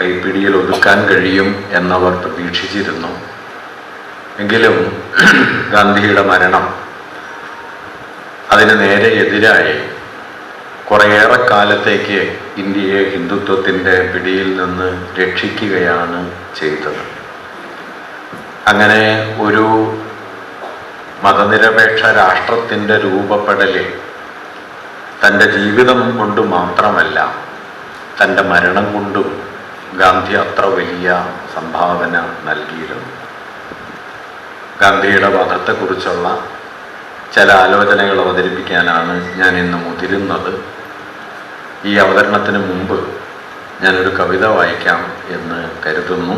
കൈപ്പിടിയിൽ ഒതുക്കാൻ കഴിയും എന്നവർ പ്രതീക്ഷിച്ചിരുന്നു. എങ്കിലും ഗാന്ധിയുടെ മരണം അതിന് നേരെ എതിരായി കുറേയേറെ കാലത്തേക്ക് ഇന്ത്യയെ ഹിന്ദുത്വത്തിൻ്റെ പിടിയിൽ നിന്ന് രക്ഷിക്കുകയാണ് ചെയ്തത്. അങ്ങനെ ഒരു മതനിരപേക്ഷ രാഷ്ട്രത്തിൻ്റെ രൂപപ്പെടലിൽ തൻ്റെ ജീവിതം കൊണ്ട് മാത്രമല്ല തൻ്റെ മരണം കൊണ്ടും ഗാന്ധി അത്ര വലിയ സംഭാവന നൽകിയിരുന്നു. ഗാന്ധിയുടെ വധത്തെക്കുറിച്ചുള്ള ചില ആലോചനകൾ അവതരിപ്പിക്കാനാണ് ഞാൻ ഇന്ന് മുതിരുന്നത്. ഈ അവതരണത്തിന് മുമ്പ് ഞാനൊരു കവിത വായിക്കാം എന്ന് കരുതുന്നു.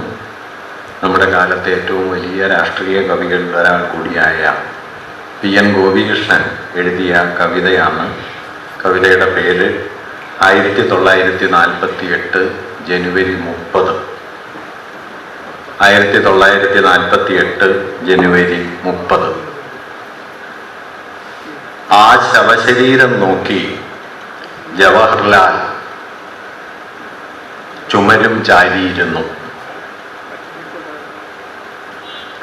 നമ്മുടെ കാലത്തെ ഏറ്റവും വലിയ രാഷ്ട്രീയ കവികളിൽ ഒരാൾ കൂടിയായ PN ഗോപികൃഷ്ണൻ എഴുതിയ കവിതയാണ്. കവിതയുടെ പേര് 1948 ജനുവരി 30. 1948 ജനുവരി 30. ആ ശവശരീരം നോക്കി ജവഹർലാൽ ചുമരും ചാരിയിരുന്നു.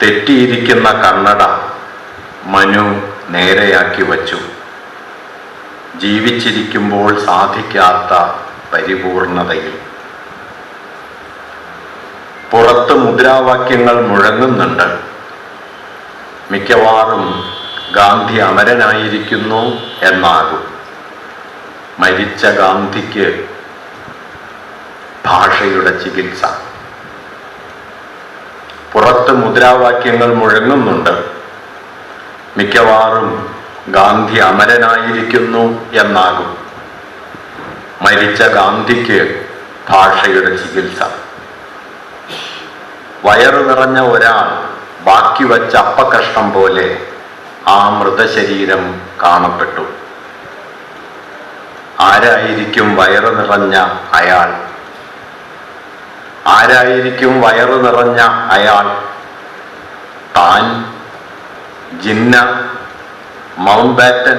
തെറ്റിയിരിക്കുന്ന കണ്ണട മനു നേരെയാക്കി വച്ചു. ജീവിച്ചിരിക്കുമ്പോൾ സാധിക്കാത്ത പരിപൂർണതയിൽ. പുറത്ത് മുദ്രാവാക്യങ്ങൾ മുഴങ്ങുന്നുണ്ട്. മിക്കവാറും ഗാന്ധി അമരനായിരിക്കുന്നു എന്നാകും. മരിച്ച ഗാന്ധിക്ക് ഭാഷയുടെ ചികിത്സ. പുറത്ത് മുദ്രാവാക്യങ്ങൾ മുഴങ്ങുന്നുണ്ട്. മിക്കവാറും ഗാന്ധി അമരനായിരിക്കുന്നു എന്നാകും. മരിച്ച ഗാന്ധിക്ക് ഭാഷയുടെ ചികിത്സ. വയറു നിറഞ്ഞ ഒരാൾ ബാക്കി വച്ച അപ്പക്കഷ്ണം പോലെ ആ മൃതശരീരം കാണപ്പെട്ടു. ആരായിരിക്കും വയറു നിറഞ്ഞ അയാൾ? ആരായിരിക്കും വയറു നിറഞ്ഞ അയാൾ? താൻ, Jinnah, Mountbatten,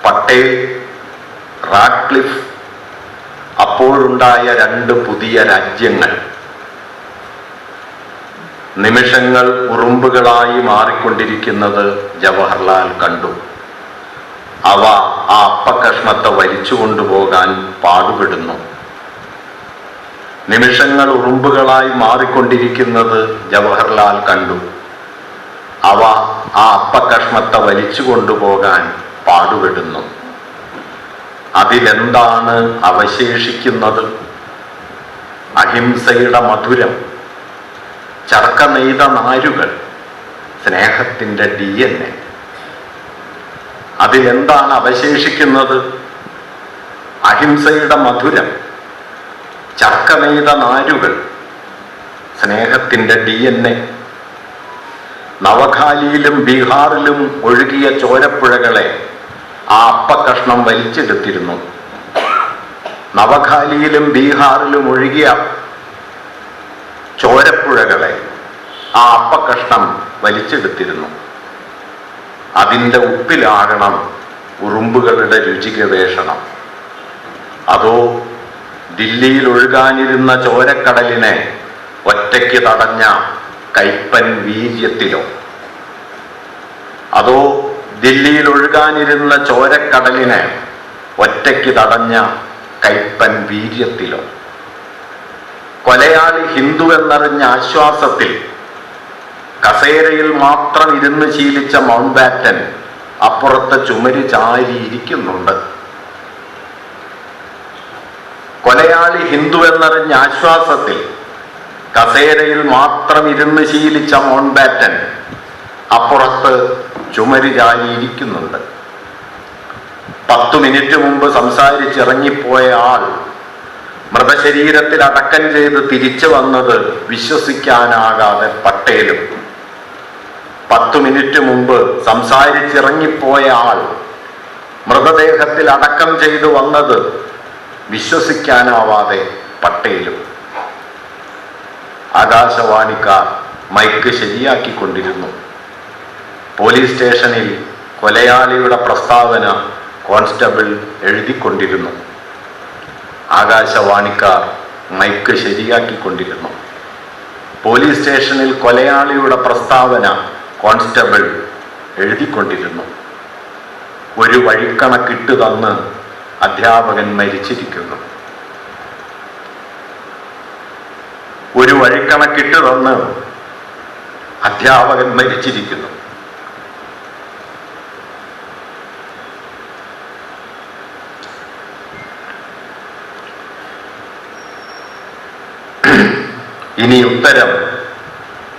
Patel, Radcliffe, അപ്പോഴുണ്ടായ 2 പുതിയ രാജ്യങ്ങൾ. നിമിഷങ്ങൾ ഉറുമ്പുകളായി മാറിക്കൊണ്ടിരിക്കുന്നത് ജവഹർലാൽ കണ്ടു. അവ ആ അപ്പക്കഷ്ണത്തെ വലിച്ചു കൊണ്ടുപോകാൻ പാടുപെടുന്നു. നിമിഷങ്ങൾ ഉറുമ്പുകളായി മാറിക്കൊണ്ടിരിക്കുന്നത് ജവഹർലാൽ കണ്ടു. അവ ആ അപ്പക്കഷ്ണത്തെ വലിച്ചു കൊണ്ടുപോകാൻ പാടുപെടുന്നു. അതിലെന്താണ് അവശേഷിക്കുന്നത്? അഹിംസയുടെ മധുരം, ചർക്ക നെയ്ത നാരുകൾ, സ്നേഹത്തിൻ്റെ DNA. അതിലെന്താണ് അവശേഷിക്കുന്നത്? അഹിംസയുടെ മധുരം, ചർക്ക നെയ്ത നാരുകൾ, സ്നേഹത്തിൻ്റെ DNA. നവഖാലിയിലും ബീഹാറിലും ഒഴുകിയ ചോരപ്പുഴകളെ ആ അപ്പക്കഷ്ണം വലിച്ചെടുത്തിരുന്നു. നവഖാലിയിലും ബീഹാറിലും ഒഴുകിയ ചോരപ്പുഴകളെ ആ അപ്പക്കഷ്ണം വലിച്ചെടുത്തിരുന്നു. അതിൻ്റെ ഉപ്പിലാകണം ഉറുമ്പുകളുടെ രുചി ഗവേഷണം. അതോ ദില്ലിയിൽ ഒഴുകാനിരുന്ന ചോരക്കടലിനെ ഒറ്റയ്ക്ക് തടഞ്ഞ കൈപ്പൻ വീര്യത്തിലോ? അതോ ദില്ലിയിൽ ഒഴുകാനിരുന്ന ചോരക്കടലിനെ ഒറ്റയ്ക്ക് തടഞ്ഞ കൈപ്പൻ വീര്യത്തിലോ? കൊലയാളി ഹിന്ദു എന്നറിഞ്ഞ ആശ്വാസത്തിൽ കസേരയിൽ മാത്രം ഇരുന്ന് ശീലിച്ച മൗണ്ട് ബാറ്റൻ അപ്പുറത്തെ ചുമര് ചാരിയിരിക്കുന്നുണ്ട്. കൊലയാളി ഹിന്ദു എന്നറിഞ്ഞ ആശ്വാസത്തിൽ കസേരയിൽ മാത്രം ഇരുന്ന് ശീലിച്ച മൗണ്ട് ബാറ്റൻ അപ്പുറത്ത് ചുമര് ചാരിയിരിക്കുന്നുണ്ട്. 10 മിനിറ്റ് മുമ്പ് സംസാരിച്ചിറങ്ങിപ്പോയ ആൾ മൃതശരീരത്തിൽ അടക്കം ചെയ്ത് തിരിച്ചു വന്നത് വിശ്വസിക്കാനാകാതെ പട്ടേലും. 10 മിനിറ്റ് മുമ്പ് സംസാരിച്ചിറങ്ങിപ്പോയ ആൾ മൃതദേഹത്തിൽ അടക്കം ചെയ്തു വന്നത് വിശ്വസിക്കാനാവാതെ പട്ടേലും. ആകാശവാണിക്കാർ മൈക്ക് ശരിയാക്കിക്കൊണ്ടിരുന്നു. പോലീസ് സ്റ്റേഷനിൽ കൊലയാളിയുടെ പ്രസ്താവന കോൺസ്റ്റബിൾ എഴുതിക്കൊണ്ടിരുന്നു. ആകാശവാണിക്കാർ മൈക്ക് ശരിയാക്കിക്കൊണ്ടിരുന്നു. പോലീസ് സ്റ്റേഷനിൽ കൊലയാളിയുടെ പ്രസ്താവന കോൺസ്റ്റബിൾ എഴുതിക്കൊണ്ടിരുന്നു. ഒരു വഴിക്കണക്കിട്ട് തന്ന് അധ്യാപകൻ മരിച്ചിരിക്കുന്നു. ഒരു വഴിക്കണക്കിട്ട് തന്ന് അധ്യാപകൻ മരിച്ചിരിക്കുന്നു. ഇനി ഉത്തരം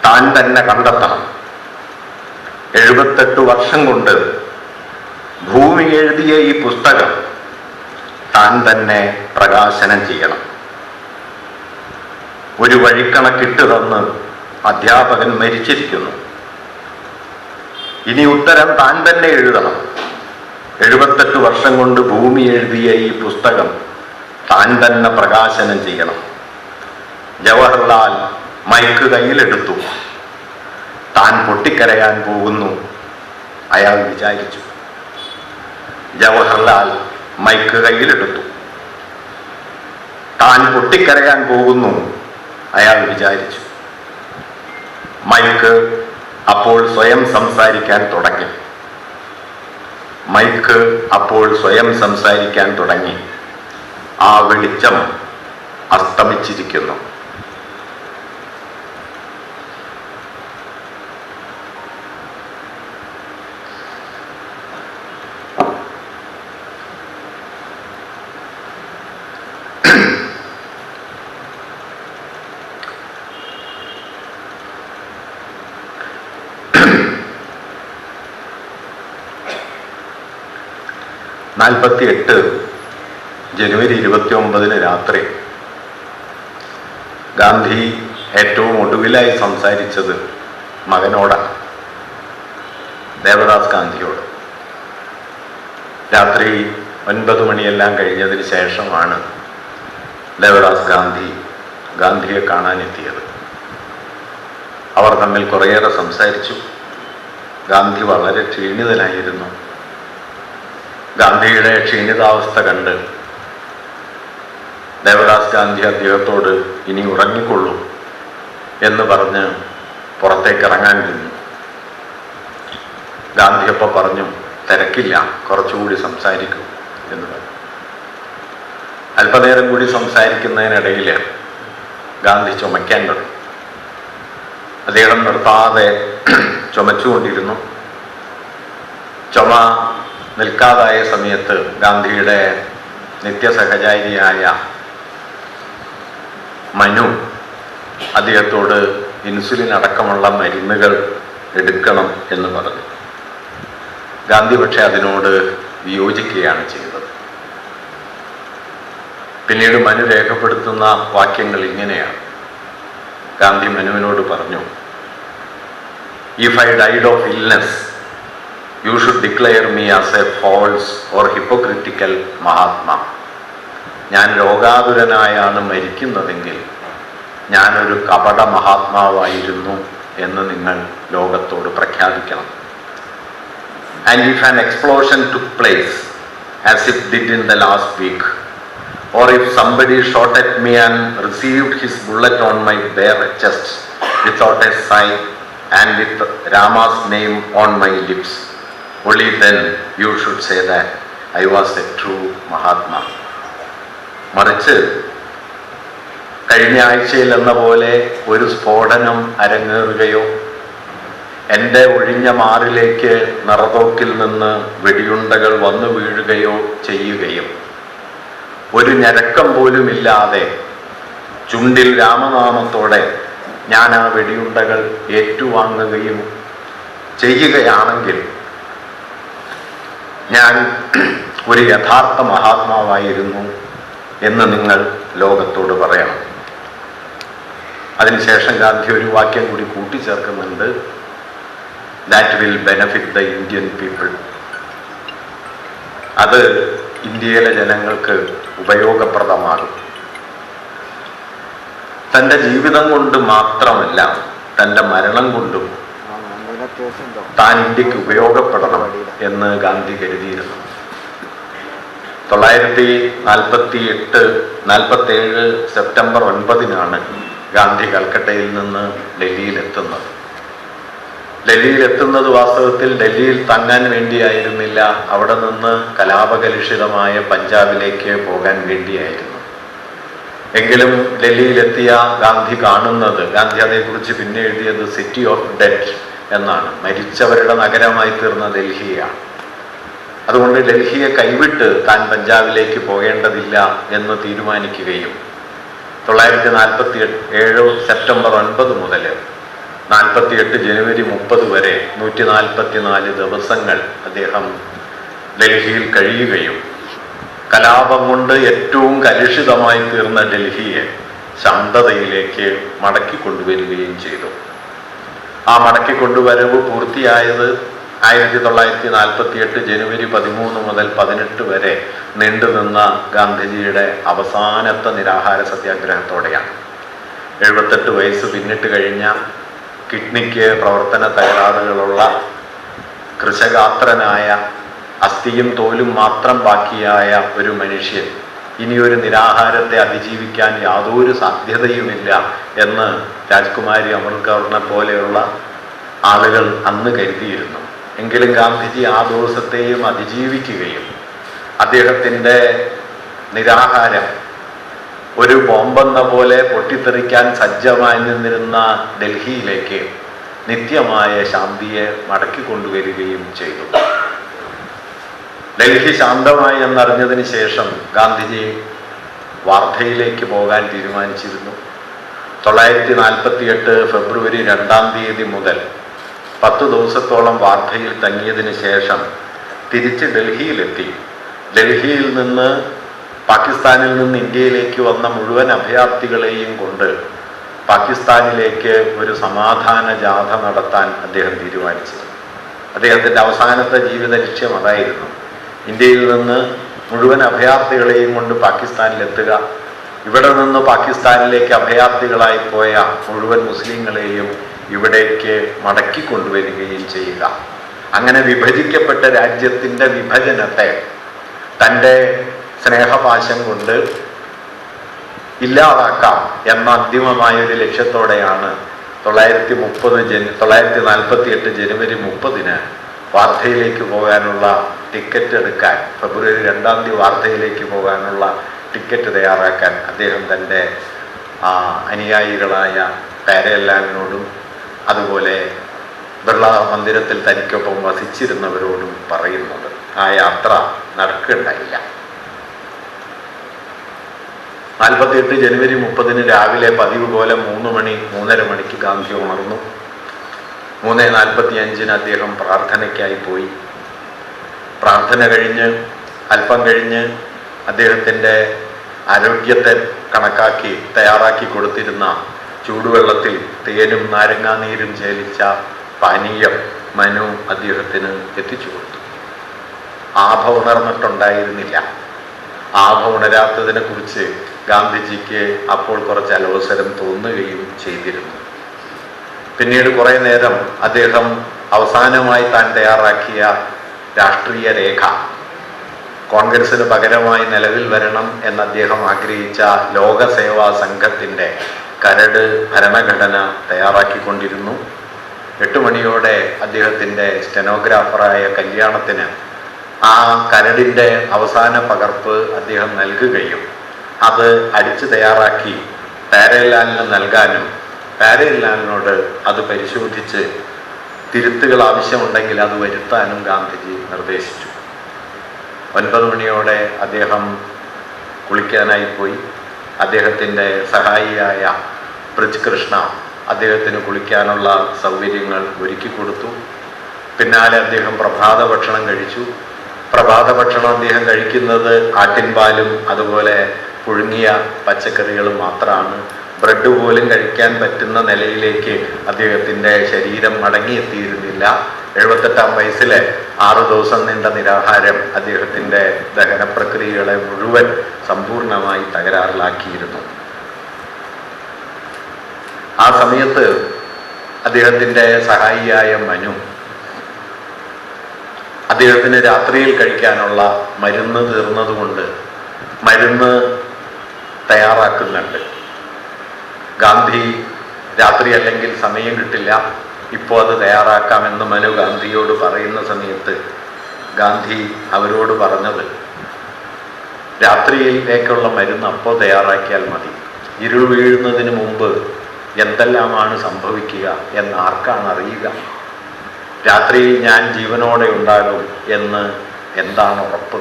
താൻ തന്നെ കണ്ടെത്തണം. 78 വർഷം കൊണ്ട് ഭൂമി എഴുതിയ ഈ പുസ്തകം താൻ തന്നെ പ്രകാശനം ചെയ്യണം. ഒരു വഴിക്കണക്കിട്ട് തന്ന് അധ്യാപകൻ മരിച്ചിരിക്കുന്നു. ഇനി ഉത്തരം താൻ തന്നെ എഴുതണം. 78 വർഷം കൊണ്ട് ഭൂമി എഴുതിയ ഈ പുസ്തകം താൻ തന്നെ പ്രകാശനം ചെയ്യണം. ജവഹർലാൽ മൈക്ക് കയ്യിലെടുത്തു. താൻ പൊട്ടിക്കരയാൻ പോകുന്നു അയാൾ വിചാരിച്ചു. ജവഹർലാൽ മൈക്ക് കയ്യിലെടുത്തു. താൻ പൊട്ടിക്കരയാൻ പോകുന്നു അയാൾ വിചാരിച്ചു. മൈക്ക് അപ്പോൾ സ്വയം സംസാരിക്കാൻ തുടങ്ങി. മൈക്ക് അപ്പോൾ സ്വയം സംസാരിക്കാൻ തുടങ്ങി. ആ വെളിച്ചം അസ്തമിച്ചിരിക്കുന്നു. ജനുവരി 29 രാത്രി ഗാന്ധി ഏറ്റവും ഒടുവിലായി സംസാരിച്ചത് മകനോടാണ്, ദേവദാസ് ഗാന്ധിയോട്. രാത്രി 9 മണിയെല്ലാം കഴിഞ്ഞതിന് ശേഷമാണ് ദേവദാസ് ഗാന്ധിയെ കാണാനെത്തിയത്. അവർ തമ്മിൽ കുറേയേറെ സംസാരിച്ചു. ഗാന്ധി വളരെ ക്ഷീണിതനായിരുന്നു. ഗാന്ധിയുടെ ക്ഷീണിതാവസ്ഥ കണ്ട് ദേവദാസ് ഗാന്ധി അദ്ദേഹത്തോട് ഇനി ഉറങ്ങിക്കൊള്ളൂ എന്ന് പറഞ്ഞ് പുറത്തേക്ക് ഇറങ്ങാൻ നിന്നു. ഗാന്ധി അപ്പോൾ പറഞ്ഞു, തിരക്കില്ല, കുറച്ചുകൂടി സംസാരിക്കൂ എന്ന് പറഞ്ഞു. അല്പനേരം കൂടി സംസാരിക്കുന്നതിനിടയിൽ ഗാന്ധി ചുമയ്ക്കാൻ തുടങ്ങി. അദ്ദേഹം നിർത്താതെ ചുമച്ചുകൊണ്ടിരുന്നു. ചുമ നിൽക്കാതായ സമയത്ത് ഗാന്ധിയുടെ നിത്യസഹചാരിയായ മനു അദ്ദേഹത്തോട് ഇൻസുലിൻ അടക്കമുള്ള മരുന്നുകൾ എടുക്കണം എന്ന് പറഞ്ഞു. ഗാന്ധി പക്ഷെ അതിനോട് വിയോജിക്കുകയാണ് ചെയ്തത്. പിന്നീട് മനു രേഖപ്പെടുത്തുന്ന വാക്യങ്ങൾ ഇങ്ങനെയാണ്. ഗാന്ധി മനുവിനോട് പറഞ്ഞു, "If I died of illness, you should declare me as a false or hypocritical Mahatma." ഞാൻ രോഗാതുരനായാണ് മരിക്കുന്നതെങ്കിൽ ഞാനൊരു കപട മഹാത്മാവായിരുന്നു എന്ന് നിങ്ങൾ ലോകത്തോട് പ്രഖ്യാപിക്കണം. And if an explosion took place as it did in the last week, or if somebody shot at me and received his bullet on my bare chest without a sigh and with Rama's name on my lips, only then you should say that I was a true Mahatma. മറിച്ച് കഴിഞ്ഞ ആഴ്ചയിൽ എന്ന പോലെ ഒരു സ്ഫോടനം അരങ്ങേറുകയോ എൻ്റെ ഒഴിഞ്ഞ മാറിലേക്ക് നിറതോക്കിൽ നിന്ന് വെടിയുണ്ടകൾ വന്നു വീഴുകയോ ചെയ്യുകയും ഒരു ഞരക്കം പോലുമില്ലാതെ ചുണ്ടിൽ രാമനാമത്തോടെ ഞാൻ ആ വെടിയുണ്ടകൾ ഏറ്റുവാങ്ങുകയും ചെയ്യുകയാണെങ്കിൽ ഞാൻ ഒരു യഥാർത്ഥ മഹാത്മാവായിരുന്നു എന്ന് നിങ്ങൾ ലോകത്തോട് പറയണം. അതിനുശേഷം ഗാന്ധി ഒരു വാക്യം കൂടി കൂട്ടിച്ചേർക്കുന്നുണ്ട്, that will benefit the Indian people. അത് ഇന്ത്യയിലെ ജനങ്ങൾക്ക് ഉപയോഗപ്രദമാകും. തൻ്റെ ജീവിതം കൊണ്ട് മാത്രമല്ല, തൻ്റെ മരണം കൊണ്ടും താൻ ഇന്ത്യക്ക് ഉപയോഗപ്പെടണം എന്ന് ഗാന്ധി കരുതിയിരുന്നു. 1947 സെപ്റ്റംബർ 9 ഗാന്ധി കൽക്കട്ടയിൽ നിന്ന് ഡൽഹിയിലെത്തുന്നത്. ഡൽഹിയിലെത്തുന്നത് വാസ്തവത്തിൽ ഡൽഹിയിൽ തങ്ങാൻ വേണ്ടിയായിരുന്നില്ല, അവിടെ നിന്ന് കലാപകലുഷിതമായ പഞ്ചാബിലേക്ക് പോകാൻ വേണ്ടിയായിരുന്നു. എങ്കിലും ഡൽഹിയിലെത്തിയ ഗാന്ധി കാണുന്നത്, ഗാന്ധി അതേക്കുറിച്ച് പിന്നെ എഴുതിയത് സിറ്റി ഓഫ് ഡെഡ് എന്നാണ്, മരിച്ചവരുടെ നഗരമായി തീർന്ന ഡൽഹിയാണ്. അതുകൊണ്ട് ഡൽഹിയെ കൈവിട്ട് താൻ പഞ്ചാബിലേക്ക് പോകേണ്ടതില്ല എന്ന് തീരുമാനിക്കുകയും 1947 സെപ്റ്റംബർ 9 മുതൽ 48 ജനുവരി 30 വരെ 144 ദിവസങ്ങൾ അദ്ദേഹം ഡൽഹിയിൽ കഴിയുകയും കലാപം കൊണ്ട് ഏറ്റവും കലുഷിതമായി തീർന്ന ഡൽഹിയെ ശാന്തതയിലേക്ക് മടക്കിക്കൊണ്ടുവരികയും ചെയ്തു. ആ മടക്കിക്കൊണ്ടുവരവ് പൂർത്തിയായത് 1948 ജനുവരി 13 മുതൽ 18 വരെ നീണ്ടുനിന്ന ഗാന്ധിജിയുടെ അവസാനത്തെ നിരാഹാര സത്യാഗ്രഹത്തോടെയാണ്. 78 വയസ്സ് പിന്നിട്ട് കഴിഞ്ഞ, കിഡ്നിക്ക് പ്രവർത്തന തകരാറുകളുള്ള, കൃശഗാത്രനായ, അസ്ഥിയും തോലും മാത്രം ബാക്കിയായ ഒരു മനുഷ്യൻ ഇനിയൊരു നിരാഹാരത്തെ അതിജീവിക്കാൻ യാതൊരു സാധ്യതയുമില്ല എന്ന് രാജ്കുമാരി അമൃത്കൗറിനെ പോലെയുള്ള ആളുകൾ അന്ന് കരുതിയിരുന്നു. എങ്കിലും ഗാന്ധിജി ആ ദിവസത്തെയും അതിജീവിക്കുകയും അദ്ദേഹത്തിൻ്റെ നിരാഹാരം ഒരു ബോംബെന്ന പോലെ പൊട്ടിത്തെറിക്കാൻ സജ്ജമായി നിന്നിരുന്ന ഡൽഹിയിലേക്ക് നിത്യമായ ശാന്തിയെ മടക്കിക്കൊണ്ടുവരികയും ചെയ്തു. ഡൽഹി ശാന്തമായി എന്നറിഞ്ഞതിന് ശേഷം ഗാന്ധിജി വാർധയിലേക്ക് പോകാൻ തീരുമാനിച്ചിരുന്നു. 1948 ഫെബ്രുവരി 2 മുതൽ 10 ദിവസത്തോളം വാർധയിൽ തങ്ങിയതിന് ശേഷം തിരിച്ച് ഡൽഹിയിലെത്തി. ഡൽഹിയിൽ നിന്ന്, പാകിസ്ഥാനിൽ നിന്ന് ഇന്ത്യയിലേക്ക് വന്ന മുഴുവൻ അഭയാർത്ഥികളെയും കൊണ്ട് പാകിസ്ഥാനിലേക്ക് ഒരു സമാധാന ജാഥ നടത്താൻ അദ്ദേഹം തീരുമാനിച്ചു. അദ്ദേഹത്തിൻ്റെ അവസാനത്തെ ജീവിത ലക്ഷ്യം അതായിരുന്നു. ഇന്ത്യയിൽ നിന്ന് മുഴുവൻ അഭയാർത്ഥികളെയും കൊണ്ട് പാകിസ്ഥാനിലെത്തുക, ഇവിടെ നിന്ന് പാകിസ്ഥാനിലേക്ക് അഭയാർത്ഥികളായി പോയ മുഴുവൻ മുസ്ലിങ്ങളെയും ഇവിടേക്ക് മടക്കിക്കൊണ്ടുവരികയും ചെയ്യുക. അങ്ങനെ വിഭജിക്കപ്പെട്ട രാജ്യത്തിൻ്റെ വിഭജനത്തെ തൻ്റെ സ്നേഹപാശം കൊണ്ട് ഇല്ലാതാക്കാം എന്ന അന്തിമമായൊരു ലക്ഷ്യത്തോടെയാണ് 1948 ജനുവരി 30 വാർധയിലേക്ക് പോകാനുള്ള ടിക്കറ്റ് എടുക്കാൻ, ഫെബ്രുവരി 2 വാർധയിലേക്ക് പോകാനുള്ള ടിക്കറ്റ് തയ്യാറാക്കാൻ അദ്ദേഹം തൻ്റെ അനുയായികളായ പാരയല്ലാവിനോടും അതുപോലെ ബിർള മന്ദിരത്തിൽ തനിക്കൊപ്പം വസിച്ചിരുന്നവരോടും പറയുന്നത്. ആ യാത്ര നടക്കുകയുണ്ടായില്ല. 48 ജനുവരി 30 രാവിലെ പതിവ് പോലെ 3 മണിക്ക് ഗാന്ധി ഉണർന്നു. 3:45 അദ്ദേഹം പ്രാർത്ഥനയ്ക്കായി പോയി. പ്രാർത്ഥന കഴിഞ്ഞ് അല്പം കഴിഞ്ഞ് അദ്ദേഹത്തിൻ്റെ ആരോഗ്യത്തെ കണക്കാക്കി തയ്യാറാക്കി കൊടുത്തിരുന്ന ചൂടുവെള്ളത്തിൽ തേനും നാരങ്ങാനീരും ചേലിച്ച പാനീയം മനു അദ്ദേഹത്തിന് എത്തിച്ചു കൊടുത്തു. ആഭ ഉണർന്നിട്ടുണ്ടായിരുന്നില്ല. ആഭ ഉണരാത്തതിനെ കുറിച്ച് ഗാന്ധിജിക്ക് അപ്പോൾ കുറച്ച് അലോസരം തോന്നുകയും ചെയ്തിരുന്നു. പിന്നീട് കുറേ നേരം അദ്ദേഹം അവസാനമായി താൻ തയ്യാറാക്കിയ രാഷ്ട്രീയ രേഖ, കോൺഗ്രസിന് പകരമായി നിലവിൽ വരണം എന്ന് അദ്ദേഹം ആഗ്രഹിച്ച ലോകസേവാ സംഘത്തിൻ്റെ കരട് ഭരണഘടന തയ്യാറാക്കിക്കൊണ്ടിരുന്നു. 8 മണിയോടെ അദ്ദേഹത്തിൻ്റെ സ്റ്റെനോഗ്രാഫറായ കല്യാണത്തിന് ആ കരടിൻ്റെ അവസാന പകർപ്പ് അദ്ദേഹം നൽകുകയും അത് അടിച്ച് തയ്യാറാക്കി പാരയലാലിന് നൽകാനും പാരയലാലിനോട് അത് പരിശോധിച്ച് തിരുത്തുകൾ ആവശ്യമുണ്ടെങ്കിൽ അത് വരുത്താനും ഗാന്ധിജി നിർദ്ദേശിച്ചു. 9 മണിയോടെ അദ്ദേഹം കുളിക്കാനായി പോയി. അദ്ദേഹത്തിൻ്റെ സഹായിയായ ബ്രിജ് കൃഷ്ണ അദ്ദേഹത്തിന് കുളിക്കാനുള്ള സൗകര്യങ്ങൾ ഒരുക്കി കൊടുത്തു. പിന്നാലെ അദ്ദേഹം പ്രഭാത ഭക്ഷണം കഴിച്ചു. പ്രഭാത ഭക്ഷണം അദ്ദേഹം കഴിക്കുന്നത് ആട്ടിൻപാലും അതുപോലെ പുഴുങ്ങിയ പച്ചക്കറികളും മാത്രമാണ്. ബ്രെഡ് പോലും കഴിക്കാൻ പറ്റുന്ന നിലയിലേക്ക് അദ്ദേഹത്തിൻ്റെ ശരീരം മടങ്ങിയെത്തിയിരുന്നില്ല. 78-ാം വയസ്സിലെ 6 ദിവസം നീണ്ട നിരാഹാരം അദ്ദേഹത്തിൻ്റെ ദഹന പ്രക്രിയകളെ മുഴുവൻ സമ്പൂർണമായി തകരാറിലാക്കിയിരുന്നു. ആ സമയത്ത് അദ്ദേഹത്തിൻ്റെ സഹായിയായ മനു അദ്ദേഹത്തിന് രാത്രിയിൽ കഴിക്കാനുള്ള മരുന്ന് തീർന്നതുകൊണ്ട് മരുന്ന് തയ്യാറാക്കുന്നുണ്ട്. ഗാന്ധി രാത്രി അല്ലെങ്കിൽ സമയം കിട്ടില്ല, ഇപ്പോൾ അത് തയ്യാറാക്കാമെന്ന് മനു ഗാന്ധിയോട് പറയുന്ന സമയത്ത് ഗാന്ധി അവരോട് പറഞ്ഞത്, രാത്രിയിലേക്കുള്ള മരുന്ന് അപ്പോൾ തയ്യാറാക്കിയാൽ മതി, ഇരുൾ വീഴുന്നതിന് മുമ്പ് എന്തെല്ലാമാണ് സംഭവിക്കുക എന്ന് ആർക്കാണ് അറിയുക? രാത്രിയിൽ ഞാൻ ജീവനോടെ ഉണ്ടാകും എന്ന് എന്താണ് ഉറപ്പ്?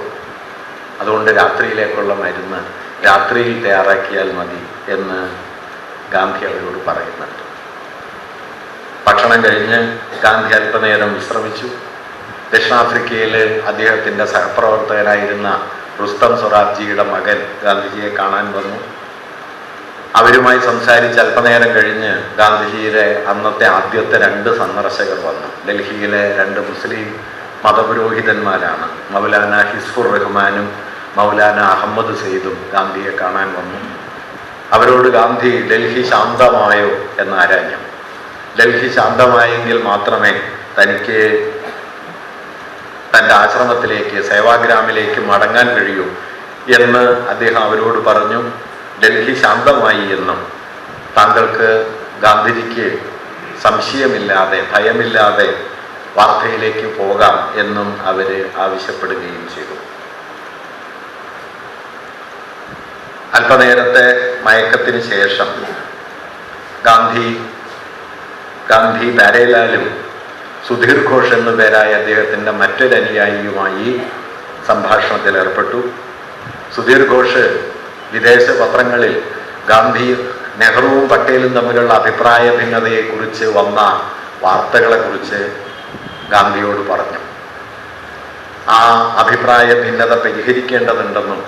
അതുകൊണ്ട് രാത്രിയിലേക്കുള്ള മരുന്ന് രാത്രിയിൽ തയ്യാറാക്കിയാൽ മതി എന്ന് ഗാന്ധി അവരോട് പറയുന്നുണ്ട്. ഭക്ഷണം കഴിഞ്ഞ് ഗാന്ധി അല്പനേരം വിശ്രമിച്ചു. ദക്ഷിണാഫ്രിക്കയിൽ അദ്ദേഹത്തിൻ്റെ സഹപ്രവർത്തകനായിരുന്ന റുസ്തം സ്വരാബ്ജിയുടെ മകൻ ഗാന്ധിജിയെ കാണാൻ വന്നു. അവരുമായി സംസാരിച്ച് അല്പനേരം കഴിഞ്ഞ് ഗാന്ധിജിയുടെ അന്നത്തെ ആദ്യത്തെ 2 സന്ദർശകർ വന്നു. ഡൽഹിയിലെ 2 മുസ്ലിം മതപുരോഹിതന്മാരാണ്. മൗലാന ഹിസ്ഫുർ റഹ്മാനും മൗലാന അഹമ്മദ് സെയ്ദും ഗാന്ധിയെ കാണാൻ വന്നു. അവരോട് ഗാന്ധി ഡൽഹി ശാന്തമായോ എന്ന് ആരാഞ്ഞു. ഡൽഹി ശാന്തമായെങ്കിൽ മാത്രമേ തനിക്ക് തൻ്റെ ആശ്രമത്തിലേക്ക്, സേവാഗ്രാമിലേക്ക് മടങ്ങാൻ കഴിയൂ എന്ന് അദ്ദേഹം അവരോട് പറഞ്ഞു. ഡൽഹി ശാന്തമായി എന്നും താങ്കൾക്ക് ഗാന്ധിജിക്ക് സംശയമില്ലാതെ, ഭയമില്ലാതെ വാർത്തയിലേക്ക് പോകാം എന്നും അവർ ആവശ്യപ്പെടുകയും ചെയ്തു. അല്പനേരത്തെ മയക്കത്തിന് ശേഷം ഗാന്ധി ബാരേലാലും സുധീർ ഘോഷ് എന്നു പേരായ അദ്ദേഹത്തിൻ്റെ മറ്റൊരു അനുയായിയുമായി സംഭാഷണത്തിൽ ഏർപ്പെട്ടു. സുധീർ ഘോഷ് വിദേശ പത്രങ്ങളിൽ ഗാന്ധി, നെഹ്റുവും പട്ടേലും തമ്മിലുള്ള അഭിപ്രായ ഭിന്നതയെക്കുറിച്ച് വന്ന വാർത്തകളെക്കുറിച്ച് ഗാന്ധിയോട് പറഞ്ഞു. ആ അഭിപ്രായ ഭിന്നത പരിഹരിക്കേണ്ടതുണ്ടെന്നും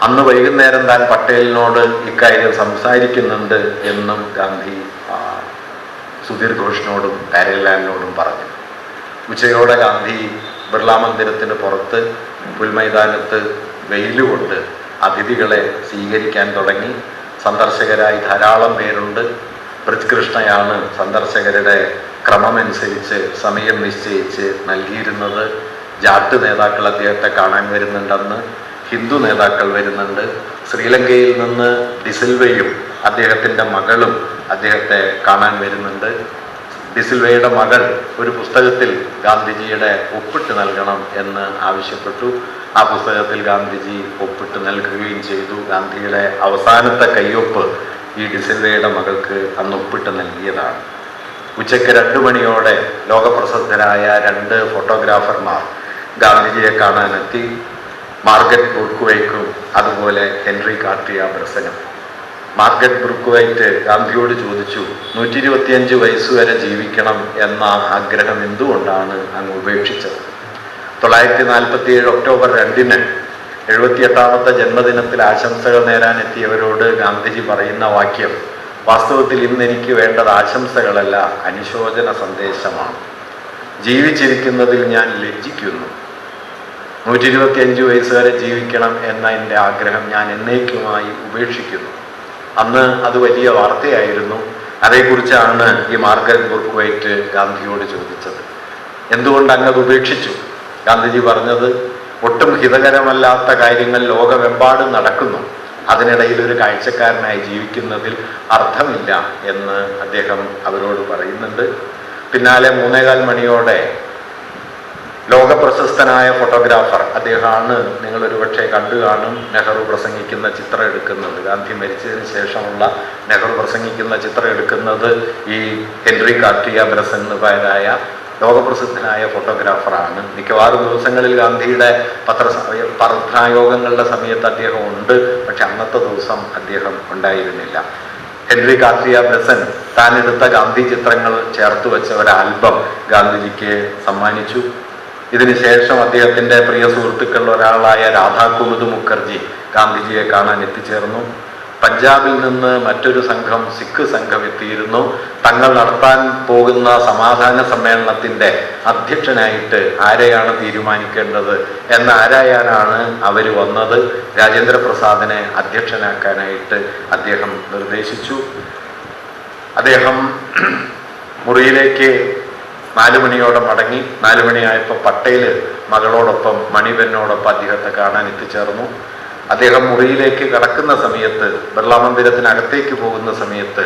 അന്ന് വൈകുന്നേരം താൻ പട്ടേലിനോട് ഇക്കാര്യം സംസാരിക്കുന്നുണ്ട് എന്നും ഗാന്ധി സുധീർ ഘോഷിനോടും ബാരേലാലിനോടും പറഞ്ഞു. ഉച്ചയോടെ ഗാന്ധി ബിർള മന്ദിരത്തിന് പുറത്ത് പുൽമൈതാനത്ത് വെയിലുകൊണ്ട് അതിഥികളെ സ്വീകരിക്കാൻ തുടങ്ങി. സന്ദർശകരായി ധാരാളം പേരുണ്ട്. ബ്രിജ് കൃഷ്ണയാണ് സന്ദർശകരുടെ ക്രമമനുസരിച്ച് സമയം നിശ്ചയിച്ച് നൽകിയിരുന്നത്. ജാട്ട് നേതാക്കൾ അദ്ദേഹത്തെ കാണാൻ വരുന്നുണ്ടെന്ന്, ഹിന്ദു നേതാക്കൾ വരുന്നുണ്ട്. ശ്രീലങ്കയിൽ നിന്ന് ഡിസിൽവയും അദ്ദേഹത്തിൻ്റെ മകളും അദ്ദേഹത്തെ കാണാൻ വരുന്നുണ്ട്. ഡിസിൽവയുടെ മകൾ ഒരു പുസ്തകത്തിൽ ഗാന്ധിജിയുടെ ഒപ്പിട്ട് നൽകണം എന്ന് ആവശ്യപ്പെട്ടു. ആ പുസ്തകത്തിൽ ഗാന്ധിജി ഒപ്പിട്ട് നൽകുകയും ചെയ്തു. ഗാന്ധിയുടെ അവസാനത്തെ കയ്യൊപ്പ് ഈ ഡിസിൽവയുടെ മകൾക്ക് അന്ന് ഒപ്പിട്ട് നൽകിയതാണ്. ഉച്ചയ്ക്ക് 2 മണിയോടെ ലോകപ്രസിദ്ധരായ 2 ഫോട്ടോഗ്രാഫർമാർ ഗാന്ധിജിയെ കാണാനെത്തി. മാർഗറ്റ് ബുർക്ക്വൈറ്റും അതുപോലെ ഹെൻറി കാർട്ടിയ ബ്രസനും. മാർഗറ്റ് ബുർക്ക്വൈറ്റ് ഗാന്ധിയോട് ചോദിച്ചു, 125 വയസ്സുവരെ ജീവിക്കണം എന്ന ആഗ്രഹം എന്തുകൊണ്ടാണ് അങ്ങ് ഉപേക്ഷിച്ചത്? 1947 ഒക്ടോബർ 2-ന് 78ാമത്തെ ജന്മദിനത്തിൽ ആശംസകൾ നേരാനെത്തിയവരോട് ഗാന്ധിജി പറയുന്ന വാക്യം, വാസ്തവത്തിൽ ഇന്ന് എനിക്ക് വേണ്ടത് ആശംസകളല്ല, അനുശോചന സന്ദേശമാണ്. ജീവിച്ചിരിക്കുന്നതിൽ ഞാൻ ലജ്ജിക്കുന്നു. 125 വയസ്സ് വരെ ജീവിക്കണം എന്ന എൻ്റെ ആഗ്രഹം ഞാൻ എന്നേക്കുമായി ഉപേക്ഷിക്കുന്നു. അന്ന് അത് വലിയ വാർത്തയായിരുന്നു. അതേക്കുറിച്ചാണ് ഈ മാർഗരറ്റ് ബുർക്ക്വൈറ്റ് ഗാന്ധിയോട് ചോദിച്ചത്. എന്തുകൊണ്ട് അങ്ങ് അത് ഉപേക്ഷിച്ചു? ഗാന്ധിജി പറഞ്ഞത്, ഒട്ടും ഹിതകരമല്ലാത്ത കാര്യങ്ങൾ ലോകമെമ്പാടും നടക്കുന്നു, അതിനിടയിൽ ഒരു കാഴ്ചക്കാരനായി ജീവിക്കുന്നതിൽ അർത്ഥമില്ല എന്ന് അദ്ദേഹം അവരോട് പറയുന്നുണ്ട്. പിന്നാലെ 3:15 മണിയോടെ ലോകപ്രശസ്തനായ ഫോട്ടോഗ്രാഫർ, അദ്ദേഹമാണ്, നിങ്ങളൊരു പക്ഷേ കണ്ടു കാണും, നെഹ്റു പ്രസംഗിക്കുന്ന ചിത്രം എടുക്കുന്നത്. ഗാന്ധി മരിച്ചതിന് ശേഷമുള്ള നെഹ്റു പ്രസംഗിക്കുന്ന ചിത്രം എടുക്കുന്നത് ഈ ഹെൻറി കാർട്ടിയ ബ്രസൻ എന്നു പേരായ ലോകപ്രസിദ്ധനായ ഫോട്ടോഗ്രാഫറാണ്. മിക്കവാറും ദിവസങ്ങളിൽ ഗാന്ധിയുടെ പത്രയോഗങ്ങളുടെ സമയത്ത് അദ്ദേഹം ഉണ്ട്, പക്ഷെ അന്നത്തെ ദിവസം അദ്ദേഹം ഉണ്ടായിരുന്നില്ല. ഹെൻറി കാർട്ടിയ ബ്രസൻ താൻ എടുത്ത ഗാന്ധി ചിത്രങ്ങൾ ചേർത്ത് വെച്ച ഒരു ആൽബം ഗാന്ധിജിക്ക് സമ്മാനിച്ചു. ഇതിനുശേഷം അദ്ദേഹത്തിൻ്റെ പ്രിയ സുഹൃത്തുക്കളിൽ ഒരാളായ രാധാകുമുദ് മുഖർജി ഗാന്ധിജിയെ കാണാൻ എത്തിച്ചേർന്നു. പഞ്ചാബിൽ നിന്ന് മറ്റൊരു സംഘം, സിഖ് സംഘം എത്തിയിരുന്നു. തങ്ങൾ നടത്താൻ പോകുന്ന സമാധാന സമ്മേളനത്തിൻ്റെ അധ്യക്ഷനായിട്ട് ആരെയാണ് തീരുമാനിക്കേണ്ടത് എന്ന് ആരായാനാണ് അവർ വന്നത്. രാജേന്ദ്ര പ്രസാദിനെ അധ്യക്ഷനാക്കാനായിട്ട് അദ്ദേഹം നിർദ്ദേശിച്ചു. അദ്ദേഹം മുറിയിലേക്ക് 4 മണിയോടെ മടങ്ങി. 4 മണിയായപ്പോൾ പട്ടേൽ മകളോടൊപ്പം മണിബെന്നോടൊപ്പം അദ്ദേഹത്തെ കാണാൻ എത്തിച്ചേർന്നു. അദ്ദേഹം മുറിയിലേക്ക് കടക്കുന്ന സമയത്ത്, ബിർള മന്ദിരത്തിനകത്തേക്ക് പോകുന്ന സമയത്ത്